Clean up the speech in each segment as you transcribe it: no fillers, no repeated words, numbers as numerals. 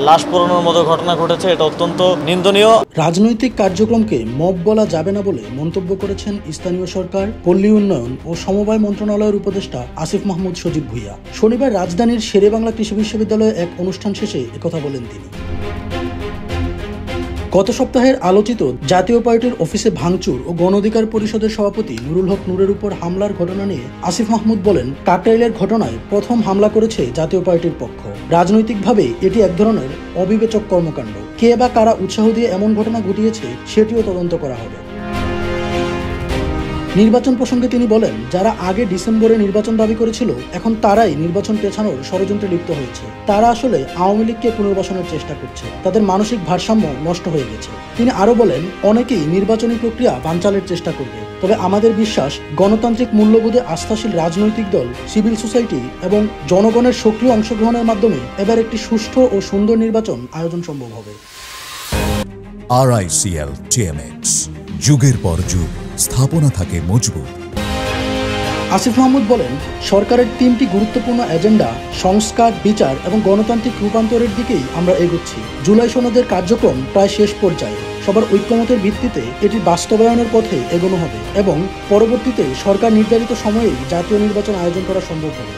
লাশ পোড়ানোর মতো ঘটনা ঘটেছে, এটা অত্যন্ত নিন্দনীয়। রাজনৈতিক কার্যক্রমকে মব বলা যাবে না বলে মন্তব্য করেছেন স্থানীয় সরকার, পল্লী উন্নয়ন ও সমবায় মন্ত্রণালয়ের উপদেষ্টা আসিফ মাহমুদ সজীব ভুঁইয়া। শনিবার রাজধানীর শেরেবাংলা কৃষি বিশ্ববিদ্যালয়ে এক অনুষ্ঠান শেষে একথা বলেন তিনি। গত সপ্তাহের আলোচিত জাতীয় পার্টির অফিসে ভাঙচুর ও গণ অধিকার পরিষদের সভাপতি নুরুল হক নূরের উপর হামলার ঘটনা নিয়ে আসিফ মাহমুদ বলেন, কাকরাইলের ঘটনায় প্রথম হামলা করেছে জাতীয় পার্টির পক্ষ। রাজনৈতিকভাবে এটি এক ধরনের অবিবেচক কর্মকাণ্ড। কে বা কারা উৎসাহ দিয়ে এমন ঘটনা ঘটিয়েছে সেটিও তদন্ত করা হবে। নির্বাচন প্রসঙ্গে তিনি বলেন, যারা আগে ডিসেম্বরে নির্বাচন দাবি করেছিল এখন তারাই নির্বাচন পেছানোর ষড়যন্ত্রে লিপ্ত হয়েছে। তারা আসলে আওয়ামী লীগকে পুনর্বাসনের চেষ্টা করছে। তাদের মানসিক ভারসাম্য নষ্ট হয়ে গেছে। তিনি আরো বলেন, অনেকেই নির্বাচনী প্রক্রিয়া বানচালের চেষ্টা করবে, তবে আমাদের বিশ্বাস গণতান্ত্রিক মূল্যবোধে আস্থাশীল রাজনৈতিক দল, সিভিল সোসাইটি এবং জনগণের সক্রিয় অংশগ্রহণের মাধ্যমে এবার একটি সুষ্ঠু ও সুন্দর নির্বাচন আয়োজন সম্ভব হবে। RICL TMX, যুগের পর যুগ স্থাপনা থাকে মজবুত। আসিফ মাহমুদ বলেন, সরকারের 3টি গুরুত্বপূর্ণ এজেন্ডা সংস্কার, বিচার এবং গণতান্ত্রিক রূপান্তরের দিকেই আমরা এগোচ্ছি। জুলাই সনদের কার্যক্রম প্রায় শেষ পর্যায়ে। সবার ঐক্যমতের ভিত্তিতে এটি বাস্তবায়নের পথে এগোনো হবে এবং পরবর্তীতে সরকার নির্ধারিত সময়েই জাতীয় নির্বাচন আয়োজন করা সম্ভব হবে।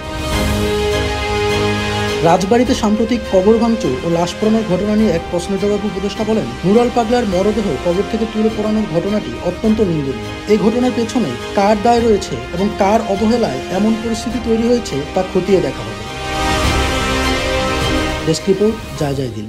রাজবাড়ীতে সাম্প্রতিক কবর ভাঙচুর ও লাশ পোড়ানোর ঘটনা নিয়ে এক প্রশ্নের জবাবে উপদেষ্টা বলেন, নুরাল পাগলার মরদেহ কবর থেকে তুলে পোড়ানোর ঘটনাটি অত্যন্ত নিন্দনীয়। এই ঘটনার পেছনে কার দায় রয়েছে এবং কার অবহেলায় এমন পরিস্থিতি তৈরি হয়েছে তা খতিয়ে দেখা হবে। ডেস্ক রিপোর্ট, জয় জয় দিন।